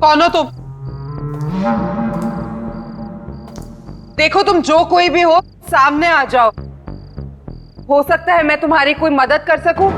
कौन हो तुम? देखो तुम जो कोई भी हो, सामने आ जाओ। हो सकता है मैं तुम्हारी कोई मदद कर सकूं।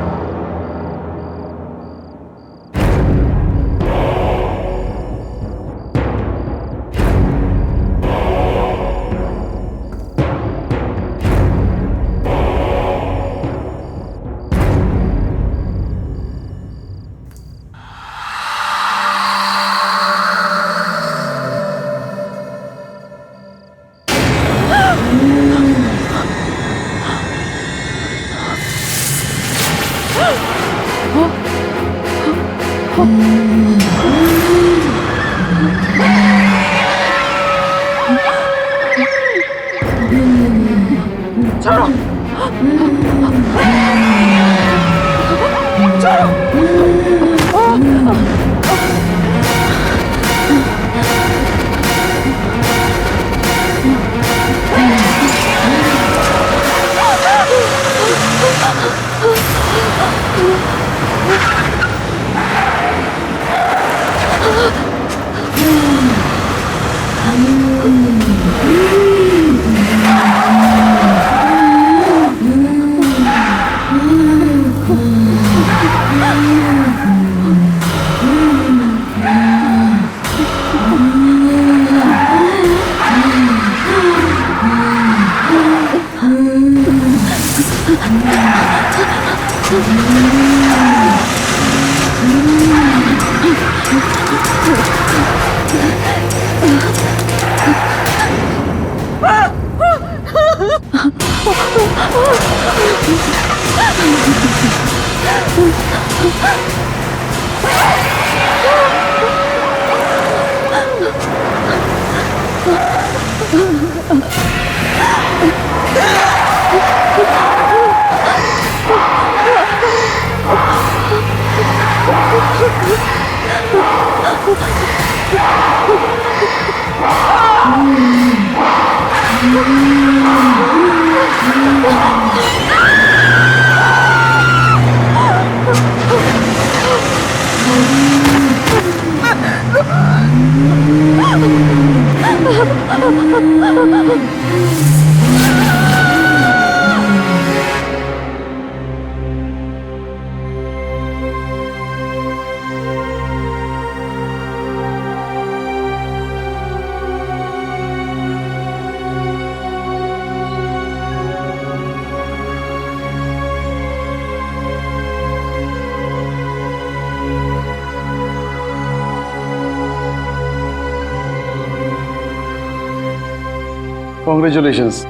कॉन्ग्रेचुलेशंस,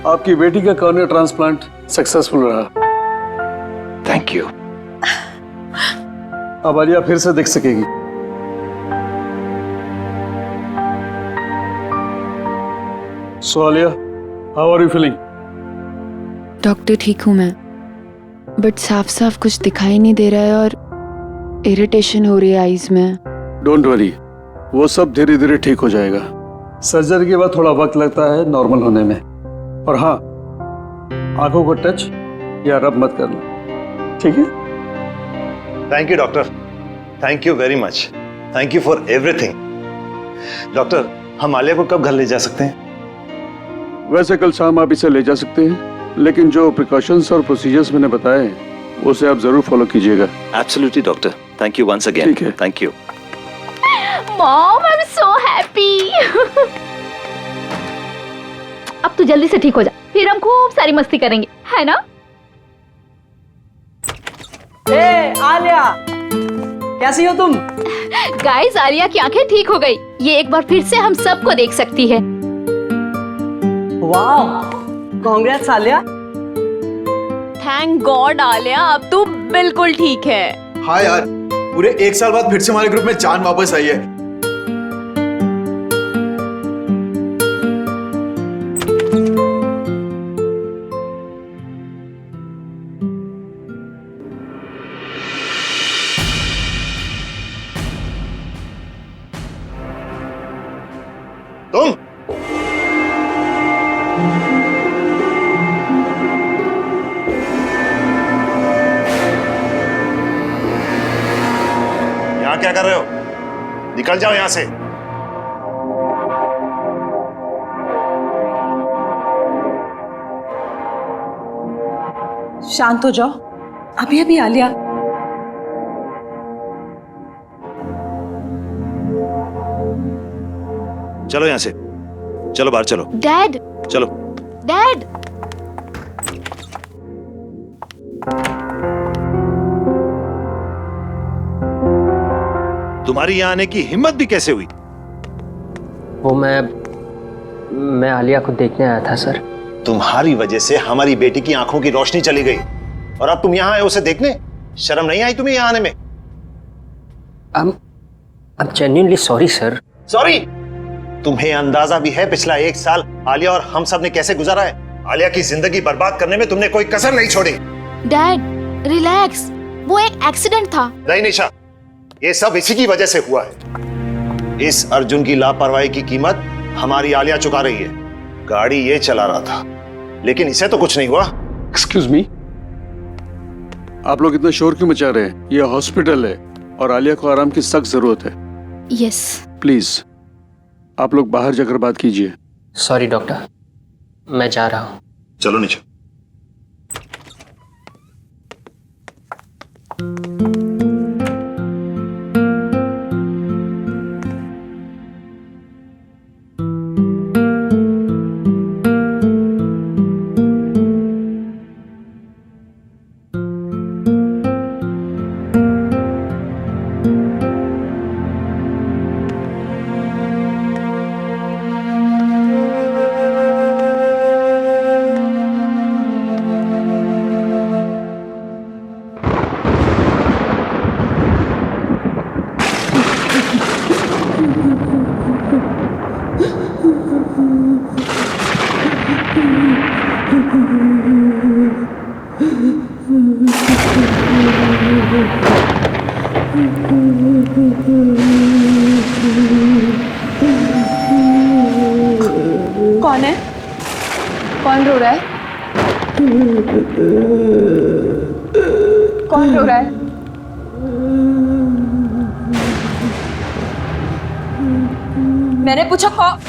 आपकी बेटी का कॉर्निया ट्रांसप्लांट सक्सेसफुल रहा। Thank you. अब आलिया फिर से देख सकेगी। So Alia, how are you feeling? Doctor ठीक हूँ मैं, बट साफ साफ कुछ दिखाई नहीं दे रहा है और इरिटेशन हो रही है आईज में। डोंट वरी, वो सब धीरे धीरे ठीक हो जाएगा। सर्जरी के बाद थोड़ा वक्त लगता है नॉर्मल होने में। और हाँ, आंखों को टच या रब मत करना, ठीक है? Thank you doctor, thank you very much, thank you for everything. Doctor, हम आलिया को कब घर ले जा सकते हैं? वैसे कल शाम आप इसे ले जा सकते हैं, लेकिन जो प्रिकॉशंस और प्रोसीजर्स मैंने बताए उसे आप जरूर फॉलो कीजिएगा। Absolutely doctor, thank you once again. ठीक है। Thank you. Mom, I am so happy. अब तू जल्दी से ठीक हो जा, फिर हम खूब सारी मस्ती करेंगे, है ना? ए आलिया, कैसी हो तुम? गाइस, आलिया की आंखें ठीक हो गई। ये एक बार फिर से हम सबको देख सकती है। वाह, congrats Alia. Thank God Alia, अब तू बिल्कुल ठीक है। हाँ यार, पूरे 1 साल बाद फिर से हमारे ग्रुप में जान वापस आई है। तुम यहाँ क्या कर रहे हो? निकल जाओ यहां से। शांत हो जाओ, अभी अभी आलिया। चलो यहां से, चलो बाहर चलो, डैड, चलो। डैड, तुम्हारी यहां आने की हिम्मत भी कैसे हुई? वो मैं आलिया को देखने आया था सर। तुम्हारी वजह से हमारी बेटी की आंखों की रोशनी चली गई और अब तुम यहां आए उसे देखने? शर्म नहीं आई तुम्हें यहां आने में? I'm genuinely sorry sir. Sorry? तुम्हें अंदाजा भी है पिछला 1 साल आलिया और हम सब ने कैसे गुजारा है? आलिया की जिंदगी बर्बाद करने में तुमने कोई कसर नहीं छोड़ी। डैड रिलैक्स, वो एक एक्सीडेंट था। नहीं निशा, ये सब इसी की वजह से हुआ है। इस अर्जुन की लापरवाही की कीमत हमारी आलिया चुका रही है। गाड़ी ये चला रहा था, लेकिन इसे तो कुछ नहीं हुआ। एक्सक्यूज मी, आप लोग इतना शोर क्यों मचा रहे हैं? ये हॉस्पिटल है और आलिया को आराम की सख्त जरूरत है। यस। प्लीज आप लोग बाहर जाकर बात कीजिए। सॉरी डॉक्टर, मैं जा रहा हूँ। चलो निशा। कौन है? कौन रो रहा है? कौन रो रहा है? मैंने पूछा कौन?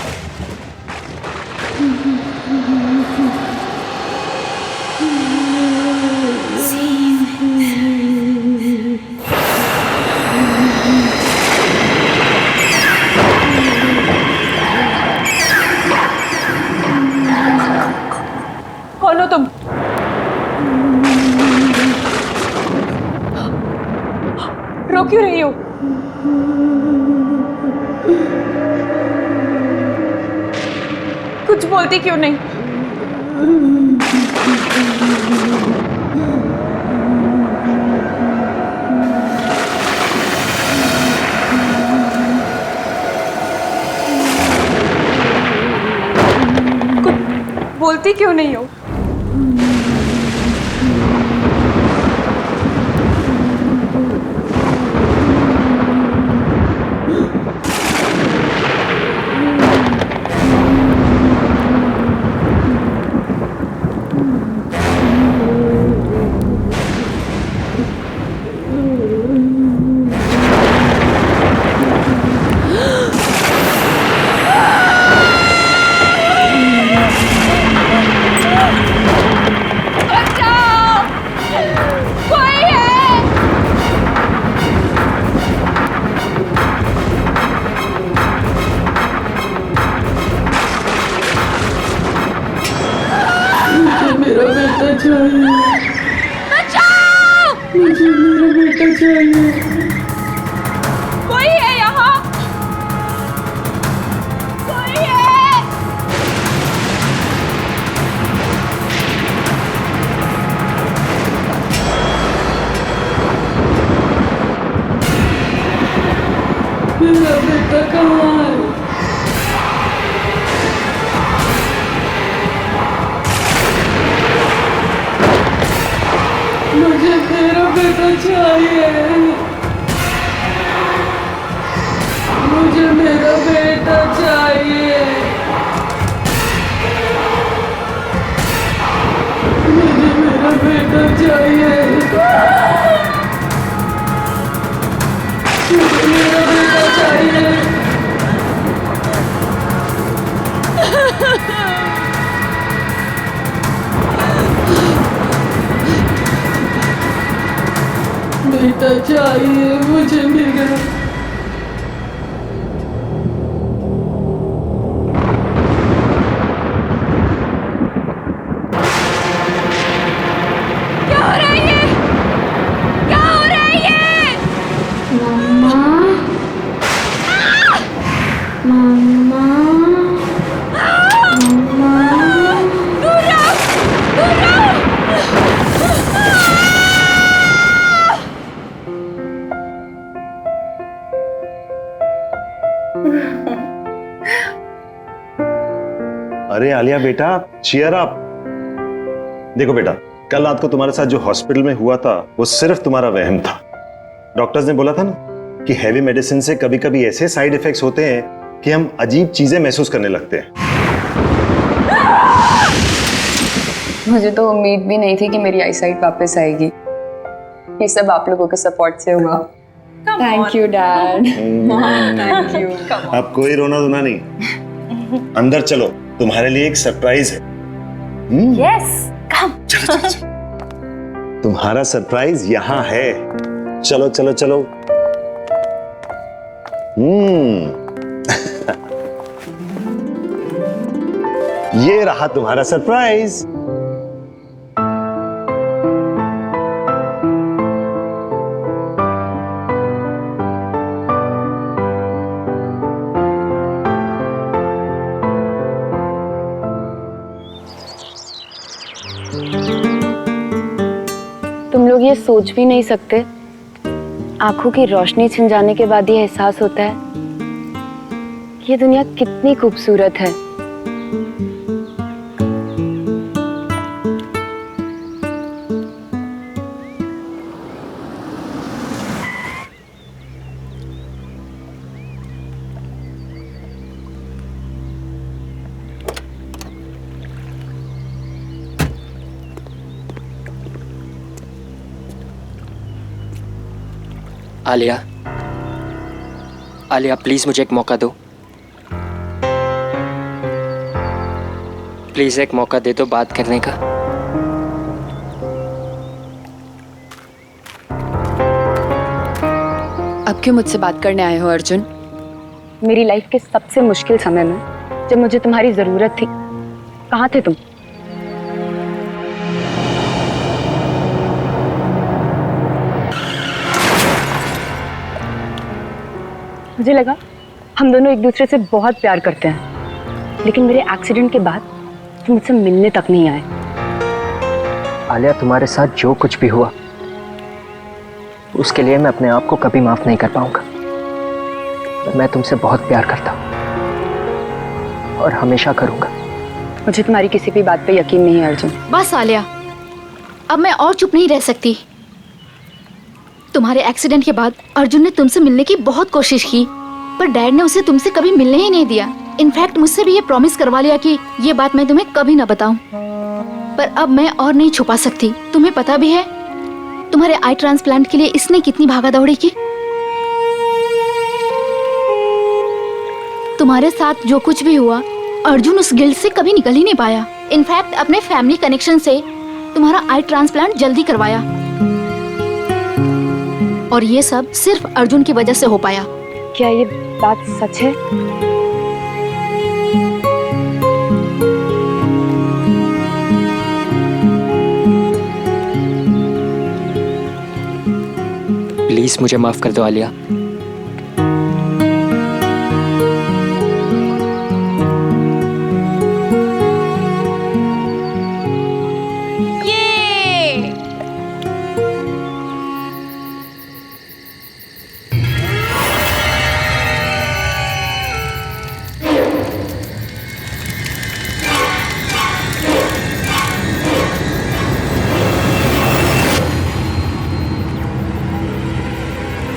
कौन हो तुम? रो क्यों रही हो? कुछ बोलती क्यों नहीं? कुछ बोलती क्यों नहीं हो? कोई है यहाँ? कोई है? मेरा बेटा कहाँ है? मुझे मेरा बेटा चाहिए। मुझे मेरा बेटा चाहिए। मुझे मेरा बेटा चाहिए। मुझे मेरा बेटा चाहिए। चाहिए मुझे मेरा। क्या हो रहा है ये? क्या हो रहा है ये? दूर रहो! दूर रहो! अरे आलिया बेटा, चीयर अप। देखो बेटा, कल रात को तुम्हारे साथ जो हॉस्पिटल में हुआ था वो सिर्फ तुम्हारा वहम था। डॉक्टर्स ने बोला था ना कि हैवी मेडिसिन से कभी कभी ऐसे साइड इफेक्ट्स होते हैं कि हम अजीब चीजें महसूस करने लगते हैं। मुझे तो उम्मीद भी नहीं थी कि मेरी आईसाइट वापस आएगी। ये सब आप लोगों के सपोर्ट से हुआ। Thank you dad. Thank you. अब कोई रोना धोना नहीं, अंदर चलो, तुम्हारे लिए एक सरप्राइज है। Yes come. चलो चलो चलो, तुम्हारा सरप्राइज यहाँ है। चलो चलो चलो। ये रहा तुम्हारा सरप्राइज। तुम लोग ये सोच भी नहीं सकते, आंखों की रोशनी छिन जाने के बाद ये एहसास होता है कि ये दुनिया कितनी खूबसूरत है। आलिया, आलिया प्लीज मुझे एक मौका दो। प्लीज एक मौका दे दो बात करने का। अब क्यों मुझसे बात करने आए हो अर्जुन? मेरी लाइफ के सबसे मुश्किल समय में जब मुझे तुम्हारी जरूरत थी, कहाँ थे तुम? मुझे लगा हम दोनों एक दूसरे से बहुत प्यार करते हैं, लेकिन मेरे एक्सीडेंट के बाद तुम मुझसे मिलने तक नहीं आए। आलिया, तुम्हारे साथ जो कुछ भी हुआ उसके लिए मैं अपने आप को कभी माफ नहीं कर पाऊंगा। मैं तुमसे बहुत प्यार करता हूं और हमेशा करूंगा। मुझे तुम्हारी किसी भी बात पे यकीन नहीं है अर्जुन। बस आलिया, अब मैं और चुप नहीं रह सकती। तुम्हारे एक्सीडेंट के बाद अर्जुन ने तुमसे मिलने की बहुत कोशिश की, पर डैड ने उसे तुमसे कभी मिलने ही नहीं दिया। इनफैक्ट मुझसे भी ये प्रॉमिस करवा लिया कि ये बात मैं तुम्हें कभी ना बताऊं। पर अब मैं और नहीं छुपा सकती। तुम्हें पता भी है तुम्हारे आई ट्रांसप्लांट के लिए इसने कितनी भागा दौड़ी की। तुम्हारे साथ जो कुछ भी हुआ, अर्जुन उस गिल्ट से कभी निकल ही नहीं पाया। इनफैक्ट अपने फैमिली कनेक्शन से तुम्हारा आई ट्रांसप्लांट जल्दी करवाया, और ये सब सिर्फ अर्जुन की वजह से हो पाया। क्या ये बात सच है? प्लीज मुझे माफ कर दो आलिया।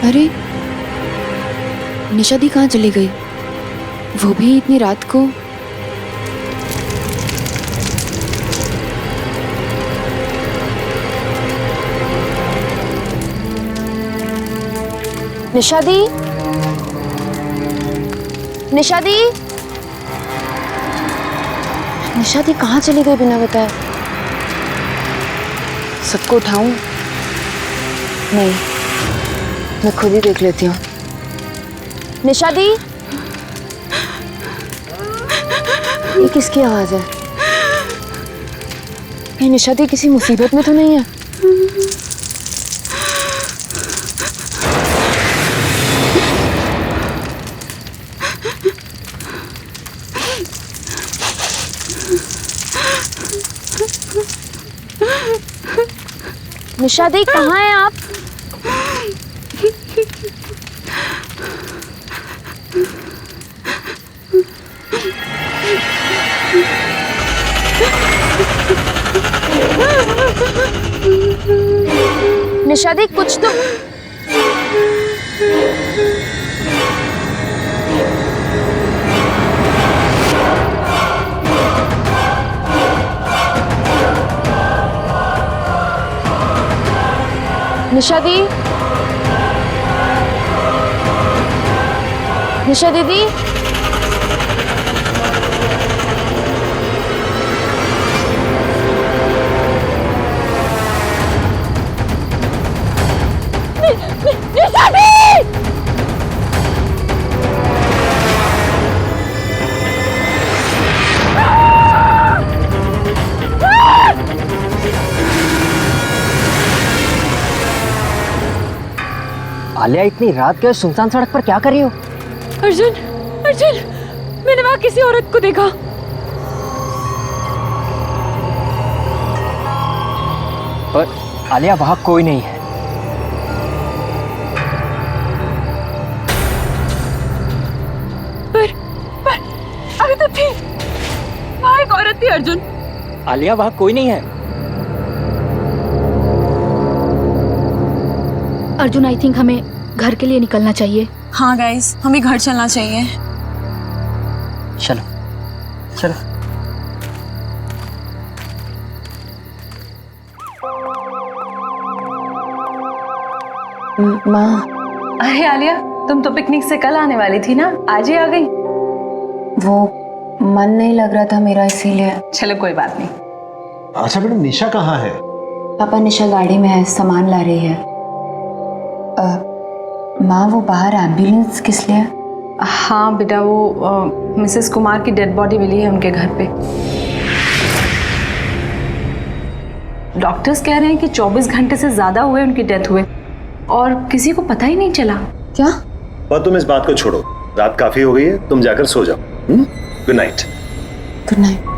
अरे निशा दी कहाँ चली गई? वो भी इतनी रात को? निशा दी, निशा दी, निशा दी कहाँ चली गई बिना बताए? सबको उठाऊं? नहीं, मैं खुद ही देख लेती हूँ। निशा दी, ये किसकी आवाज है? कहीं निशा दी किसी मुसीबत में तो नहीं है? निशा दी कहाँ हैं आप? निशा दी कुछ तो निशा दी, निशा दीदी, निशा दी! आलिया, इतनी रात के सुनसान सड़क पर क्या कर रही हो? अर्जुन, अर्जुन, मैंने वहां किसी औरत को देखा। पर आलिया, वहां कोई नहीं है। पर अभी तो थी, वहां एक औरत थी अर्जुन। आलिया, वहां कोई नहीं है। अर्जुन, आई थिंक हमें घर के लिए निकलना चाहिए। हाँ गाइस, हमें घर चलना चाहिए। चलो चलो। माँ, अरे आलिया, तुम तो पिकनिक से कल आने वाली थी ना, आज ही आ गई? वो मन नहीं लग रहा था मेरा, इसीलिए। चलो कोई बात नहीं। अच्छा बेटा, निशा कहाँ है? पापा, निशा गाड़ी में है, सामान ला रही है। माँ, वो बाहर एम्बुलेंस किस लिए? हाँ बेटा, वो मिसेस कुमार की डेड बॉडी मिली है उनके घर पे। डॉक्टर्स कह रहे हैं कि 24 घंटे से ज्यादा हुए उनकी डेथ हुए और किसी को पता ही नहीं चला। क्या? पर तुम इस बात को छोड़ो, रात काफी हो गई है, तुम जाकर सो जाओ। Good night. Good night.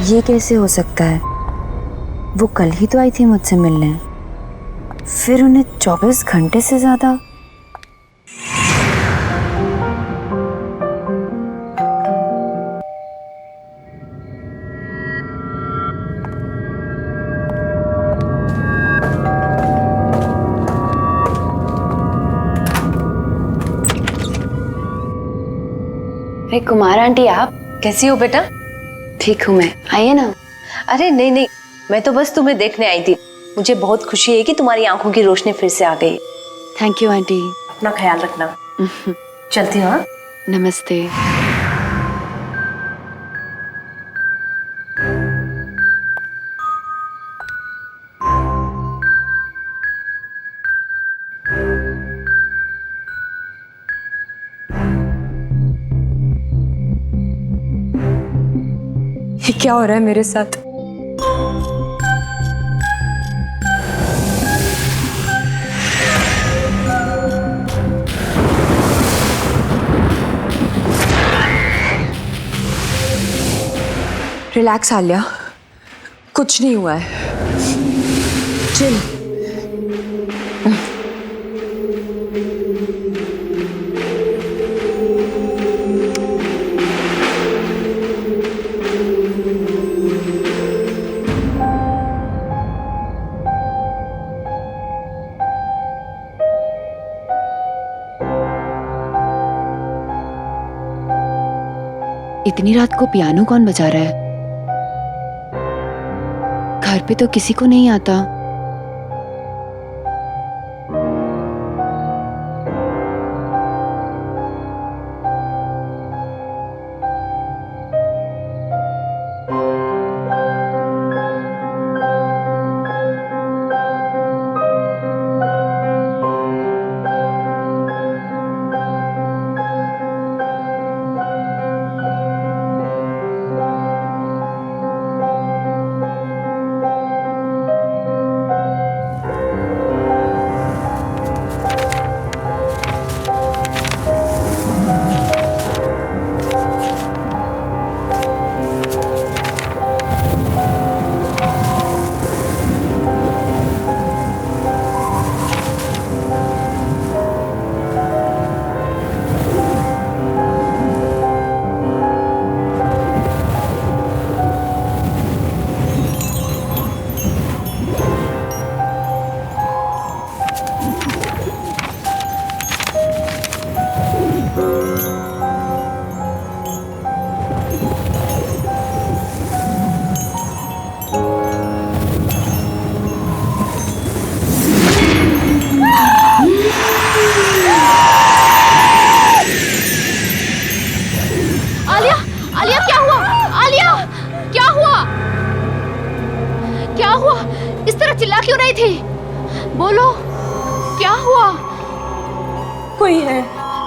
ये कैसे हो सकता है? वो कल ही तो आई थी मुझसे मिलने, फिर उन्हें 24 घंटे से ज्यादा। अरे कुमार आंटी, आप कैसी हो बेटा? ठीक हूँ मैं, आइए ना। अरे नहीं नहीं, मैं तो बस तुम्हें देखने आई थी। मुझे बहुत खुशी है कि तुम्हारी आंखों की रोशनी फिर से आ गई। Thank you aunty. अपना ख्याल रखना। चलती हूँ। नमस्ते। ये क्या हो रहा है मेरे साथ? रिलैक्स आलिया, कुछ नहीं हुआ है। चिल। इतनी रात को पियानो कौन बजा रहा है? घर पे तो किसी को नहीं आता।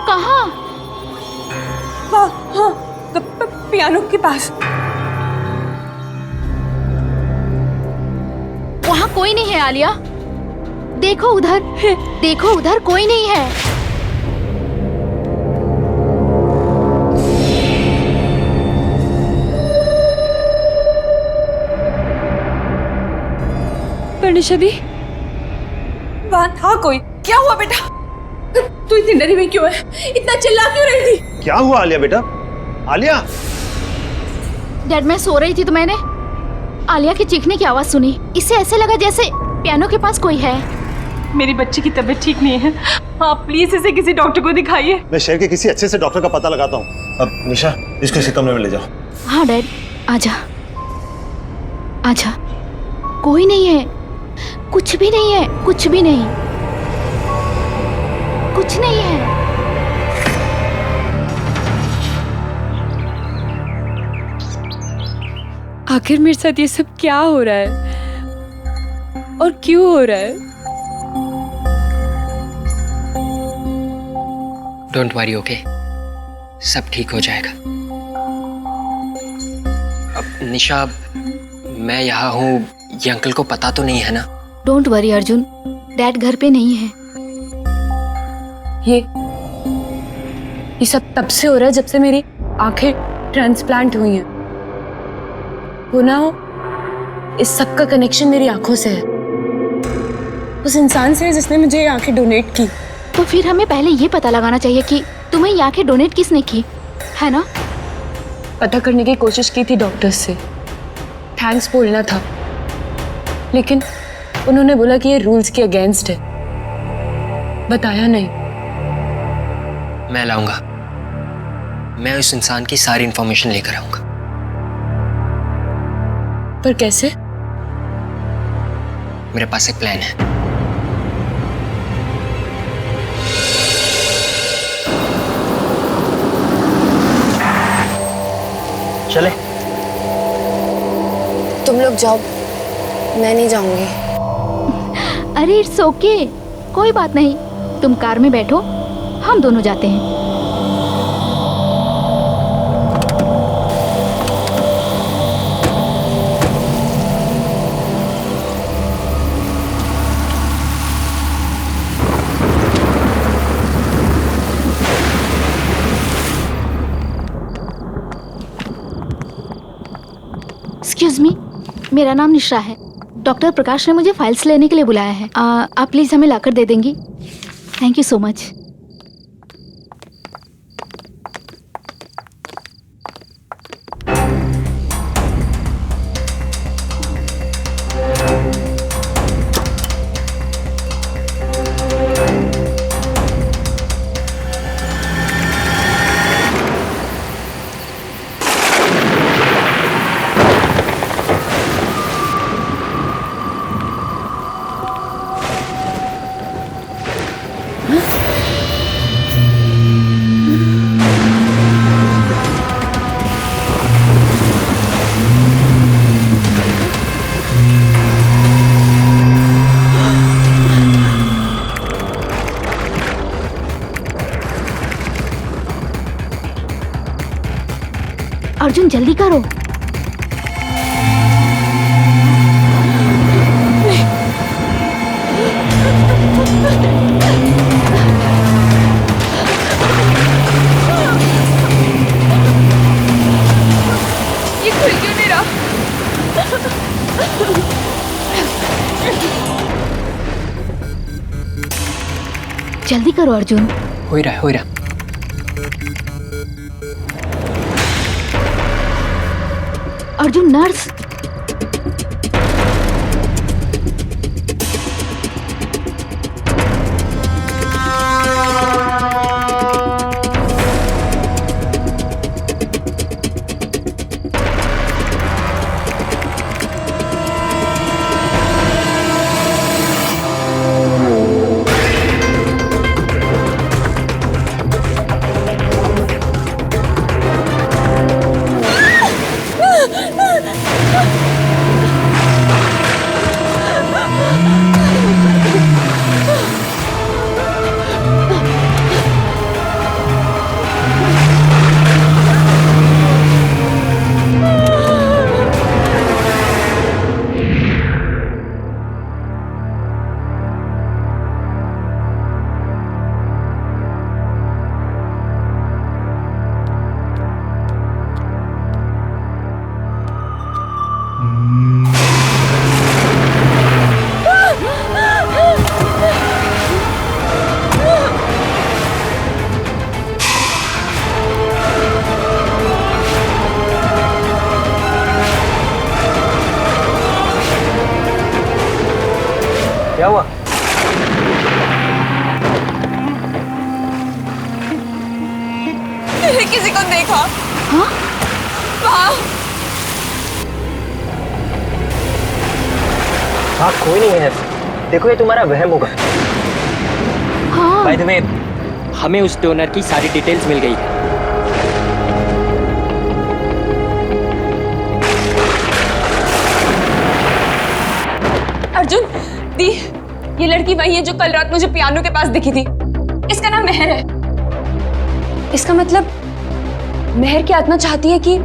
कहाँ? हाँ, पियानो के पास। वहाँ कोई नहीं है आलिया। देखो उधर, देखो उधर कोई नहीं है। पर निशा दी, वहाँ था कोई। क्या हुआ बेटा? तू इतनी डरी हुई क्यों है? इतना चिल्ला क्यों रही थी? क्या हुआ आलिया बेटा? आलिया! डैड, मैं सो रही थी तो मैंने आलिया की चीखने की आवाज सुनी। इससे ऐसे लगा जैसे पियानो के पास कोई है। मेरी बच्ची की तबीयत ठीक नहीं है, आप प्लीज इसे किसी डॉक्टर को दिखाइए। मैं शहर के किसी अच्छे से डॉक्टर का पता लगाता हूँ। अब निशा, इसको इसी कमरे में ले जाओ। हाँ डैड, आजा आजा। कोई नहीं है, कुछ भी नहीं है, कुछ भी नहीं, कुछ नहीं है। आखिर मेरे साथ ये सब क्या हो रहा है और क्यों हो रहा है? Don't worry, okay? सब ठीक हो जाएगा। अब निशा, मैं यहाँ हूँ, ये अंकल को पता तो नहीं है ना? डोंट वरी अर्जुन, डैड घर पे नहीं है। ये सब तब से हो रहा है जब से मेरी आंखें ट्रांसप्लांट हुई हैं। वो ना, इस सब का कनेक्शन मेरी आंखों से है, उस इंसान से जिसने मुझे ये आंखें डोनेट की। तो फिर हमें पहले ये पता लगाना चाहिए कि तुम्हें ये आंखें डोनेट किसने की, है ना? पता करने की कोशिश की थी डॉक्टर्स से, थैंक्स बोलना था, लेकिन उन्होंने बोला कि ये रूल्स के अगेंस्ट है, बताया नहीं। मैं लाऊंगा, मैं उस इंसान की सारी इंफॉर्मेशन लेकर आऊंगा। पर कैसे? मेरे पास एक प्लान है। चले? तुम लोग जाओ, मैं नहीं जाऊंगी। अरे इट्स ओके, कोई बात नहीं। तुम कार में बैठो, हम दोनों जाते हैं। एक्सक्यूज मी, मेरा नाम निशा है। डॉक्टर प्रकाश ने मुझे फाइल्स लेने के लिए बुलाया है। आप प्लीज हमें लाकर दे देंगी? Thank you so much. Arjun जल्दी करो। ये खुल क्यों नहीं रहा? जल्दी करो अर्जुन। हो ही रहा है, हो ही रहा। अर्जुन, नर्स। किसी को देखा। हाँ? वहाँ हाँ कोई नहीं है, देखो ये तुम्हारा वहम होगा। हाँ। बाय द वे, हमें उस डोनर की सारी डिटेल्स मिल गई है। अर्जुन, दी, ये लड़की वही है जो कल रात मुझे पियानो के पास दिखी थी। इसका नाम मेहर है। इसका मतलब मेहर की आत्मा चाहती है कि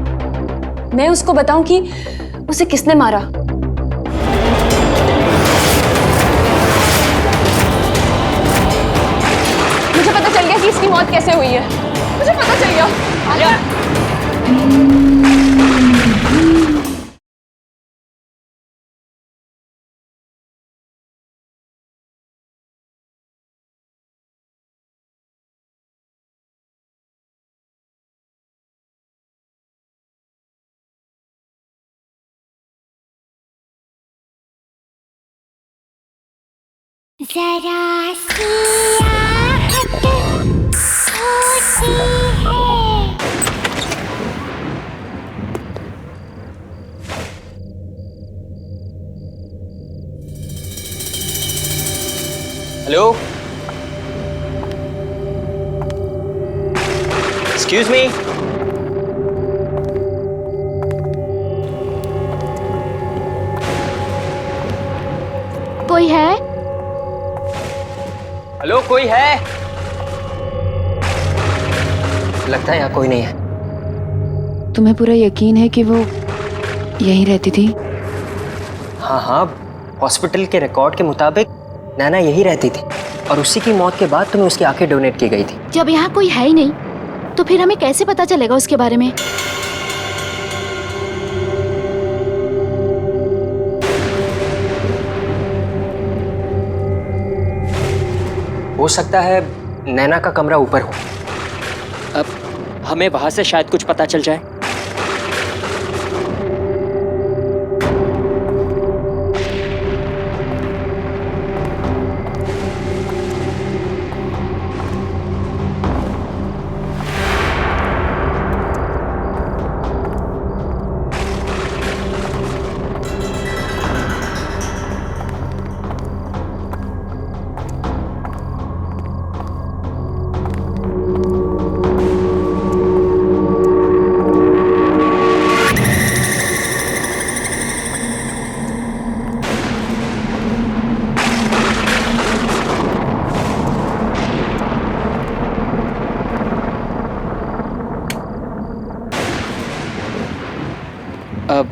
मैं उसको बताऊं कि उसे किसने मारा। मुझे पता चल गया कि इसकी मौत कैसे हुई है। मुझे पता चल गया। जरा सी आहट होती है। Hello, excuse me. कोई है? हेलो, कोई है? लगता है यहाँ कोई नहीं है। तुम्हें पूरा यकीन है कि वो यहीं रहती थी? हाँ हाँ, हॉस्पिटल के रिकॉर्ड के मुताबिक नैना यही रहती थी और उसी की मौत के बाद तुम्हें उसकी आंखें डोनेट की गई थी। जब यहाँ कोई है ही नहीं तो फिर हमें कैसे पता चलेगा उसके बारे में? हो सकता है नैना का कमरा ऊपर हो, अब हमें वहां से शायद कुछ पता चल जाए।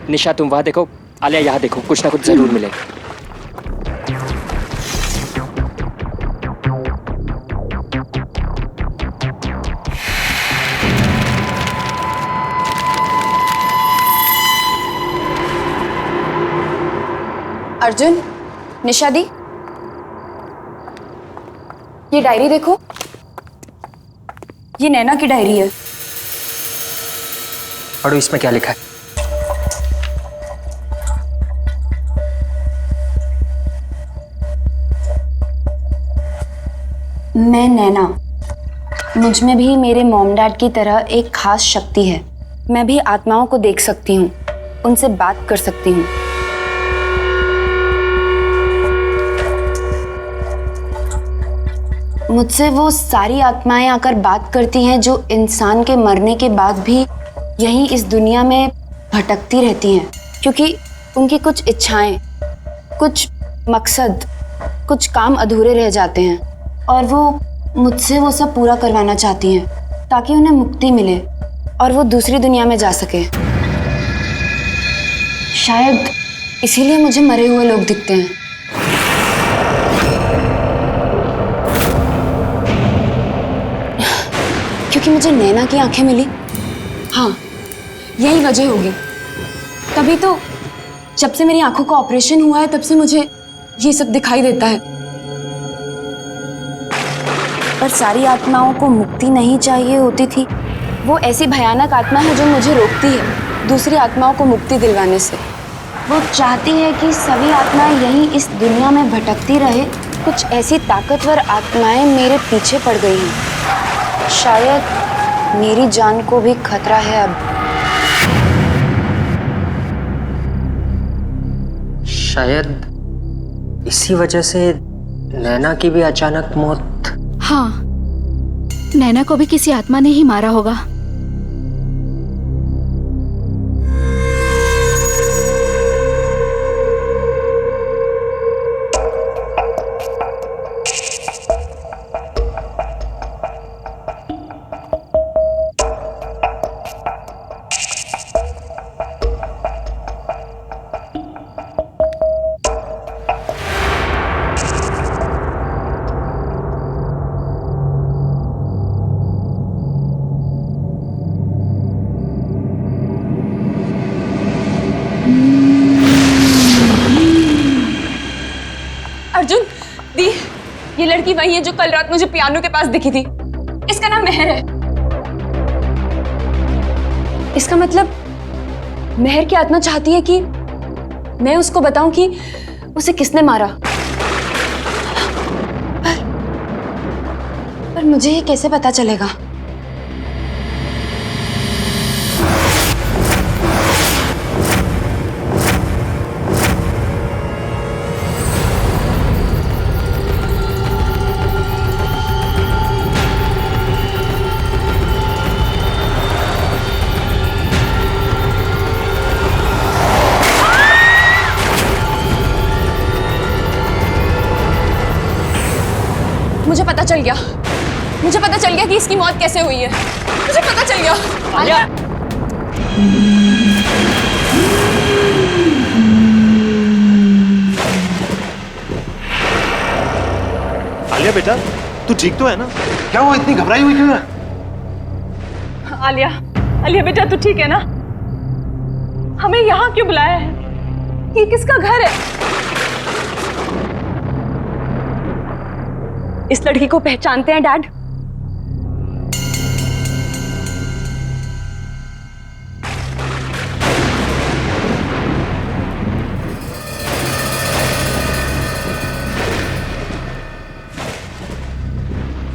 निशा तुम वहां देखो, आलिया यहाँ देखो, कुछ ना कुछ जरूर मिलेगा। अर्जुन, निशा दी, ये डायरी देखो, ये नैना की डायरी है। पढ़ो इसमें क्या लिखा है। मैं नैना, मुझ में भी मेरे मॉम डैड की तरह एक खास शक्ति है। मैं भी आत्माओं को देख सकती हूँ, उनसे बात कर सकती हूँ। मुझसे वो सारी आत्माएं आकर बात करती हैं जो इंसान के मरने के बाद भी यहीं इस दुनिया में भटकती रहती हैं, क्योंकि उनकी कुछ इच्छाएं, कुछ मकसद, कुछ काम अधूरे रह जाते हैं और वो मुझसे वो सब पूरा करवाना चाहती हैं ताकि उन्हें मुक्ति मिले और वो दूसरी दुनिया में जा सके। शायद इसीलिए मुझे मरे हुए लोग दिखते हैं। क्योंकि मुझे नैना की आंखें मिली। हाँ, यही वजह होगी। तभी तो जब से मेरी आंखों का ऑपरेशन हुआ है तब से मुझे ये सब दिखाई देता है। पर सारी आत्माओं को मुक्ति नहीं चाहिए होती थी। वो ऐसी भयानक आत्मा है जो मुझे रोकती है दूसरी आत्माओं को मुक्ति दिलवाने से। वो चाहती है कि सभी आत्माएं यहीं इस दुनिया में भटकती रहे। कुछ ऐसी ताकतवर आत्माएं मेरे पीछे पड़ गई हैं। शायद मेरी जान को भी खतरा है अब। शायद इसी वजह से नैना की भी अचानक मौत। हाँ, नैना को भी किसी आत्मा ने ही मारा होगा। अर्जुन, दी, ये लड़की वही है जो कल रात मुझे पियानो के पास दिखी थी। इसका नाम मेहर है। इसका मतलब मेहर की आत्मा चाहती है कि मैं उसको बताऊं कि उसे किसने मारा। पर मुझे ये कैसे पता चलेगा? मुझे पता चल गया कि इसकी मौत कैसे हुई है। मुझे पता चल गया। आलिया, आलिया बेटा, तू ठीक तो है ना? क्या हुआ, इतनी घबराई हुई क्यों है? आलिया, आलिया बेटा तू ठीक है ना? हमें यहाँ क्यों बुलाया है? ये किसका घर है? इस लड़की को पहचानते हैं डैड?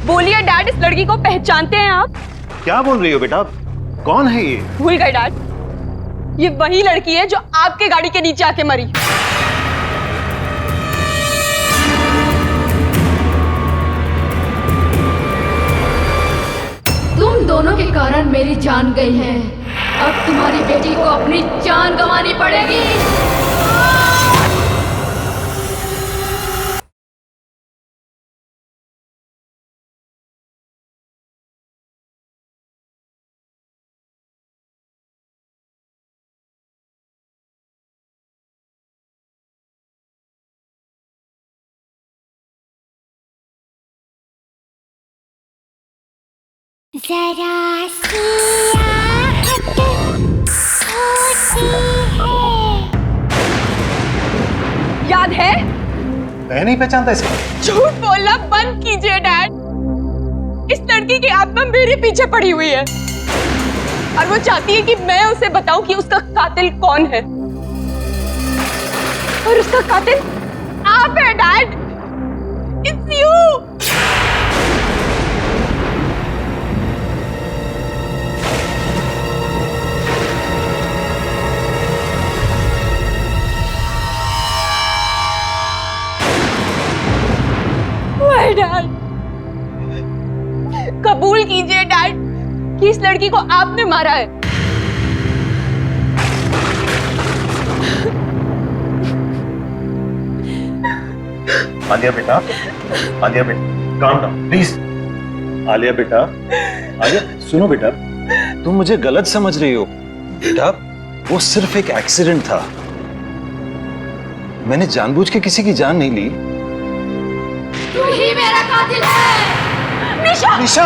बोलिए डैड, इस लड़की को पहचानते हैं आप? क्या बोल रही हो बेटा? कौन है ये? भूल गए डैड, ये वही लड़की है जो आपके गाड़ी के नीचे आके मरी। तुम दोनों के कारण मेरी जान गई है। अब तुम्हारी बेटी को अपनी जान गंवानी पड़ेगी। जरा सी आहट होती है। याद है? मैं नहीं पहचानता इसे। झूठ बोलना बंद कीजिए डैड। इस लड़की की आत्मा मेरे पीछे पड़ी हुई है और वो चाहती है कि मैं उसे बताऊं कि उसका कातिल कौन है। और उसका कातिल आप है डैड। It's you. डैड, कबूल कीजिए डैड कि इस लड़की को आपने मारा है। आलिया बेटा, आलिया बेटा, काम डाउन प्लीज। आलिया बेटा, आलिया सुनो बेटा, तुम मुझे गलत समझ रही हो। बेटा, वो सिर्फ एक एक्सीडेंट था। मैंने जानबूझ के किसी की जान नहीं ली। तू ही मेरा कातिल है। निशा! निशा!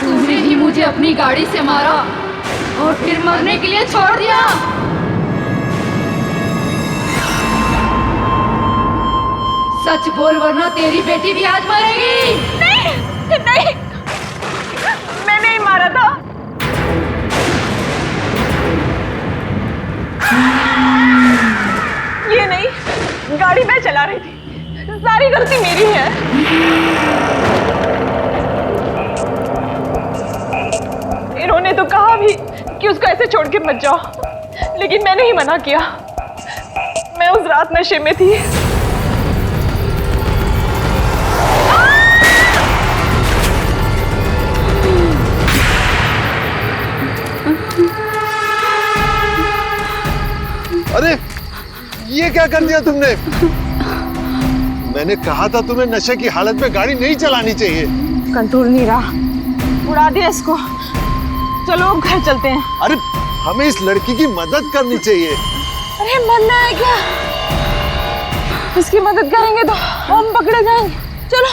तूने ही मुझे अपनी गाड़ी से मारा और फिर मरने के लिए छोड़ दिया। सच बोल वरना तेरी बेटी भी आज मरेगी। नहीं, नहीं, मैंने ही मारा था। ये नहीं, गाड़ी मैं चला रही थी, सारी गलती मेरी है। इन्होंने तो कहा भी कि उसको ऐसे छोड़ के मत जाओ, लेकिन मैंने ही मना किया। मैं उस रात नशे में थी। अरे ये क्या कर दिया तुमने? मैंने कहा था तुम्हें नशे की हालत में गाड़ी नहीं चलानी चाहिए। कंट्रोल नहीं रहा, उड़ा दिया इसको। चलो अब घर चलते हैं। अरे हमें इस लड़की की मदद करनी चाहिए। अरे मरना है क्या? इसकी मदद करेंगे तो हम पकड़े जाएंगे। चलो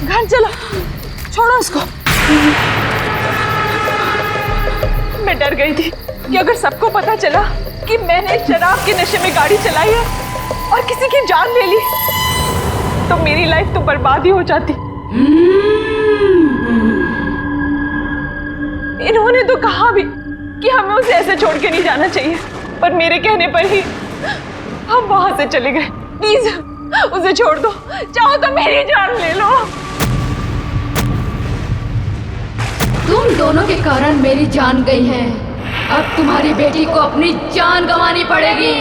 घर चलो, छोड़ो उसको। मैं डर गई थी कि अगर सबको पता चला कि मैंने शराब के नशे में गाड़ी चलाई है और किसी की जान ले ली, तो मेरी लाइफ तो बर्बाद ही हो जाती। इन्होंने तो कहा भी कि हमें उसे ऐसे छोड़ के नहीं जाना चाहिए, पर मेरे कहने पर ही हम वहां से चले गए। प्लीज उसे छोड़ दो, चाहो तो मेरी जान ले लो। तुम दोनों के कारण मेरी जान गई है, अब तुम्हारी बेटी को अपनी जान गंवानी पड़ेगी।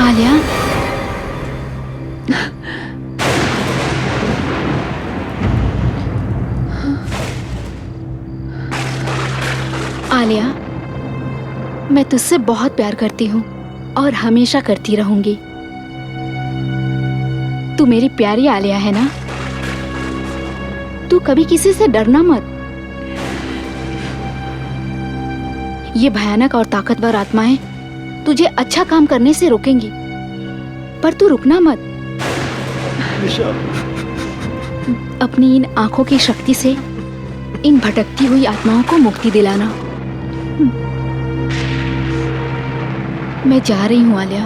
आलिया, आलिया, मैं तुझसे बहुत प्यार करती हूँ और हमेशा करती रहूंगी। तू मेरी प्यारी आलिया है ना? तू कभी किसी से डरना मत। ये भयानक और ताकतवर आत्माएं तुझे अच्छा काम करने से रोकेंगी, पर तू रुकना मत। अपनी इन आंखों की शक्ति से इन भटकती हुई आत्माओं को मुक्ति दिलाना। मैं जा रही हूँ आलिया,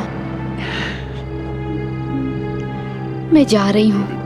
मैं जा रही हूँ।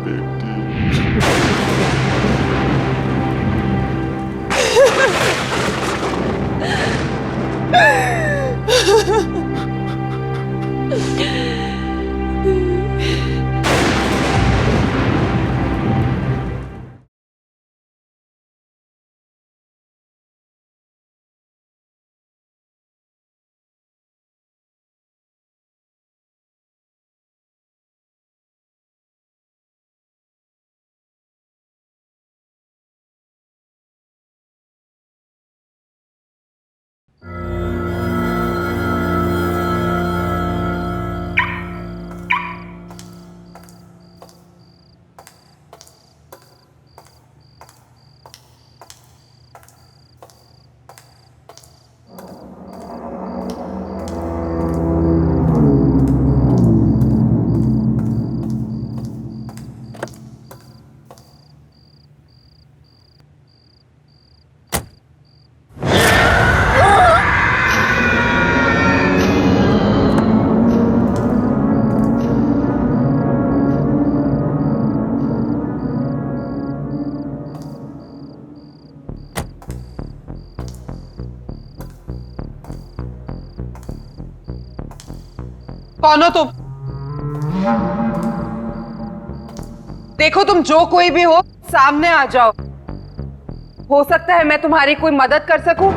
कौन हो तुम? देखो तुम जो कोई भी हो, सामने आ जाओ। हो सकता है मैं तुम्हारी कोई मदद कर सकूं।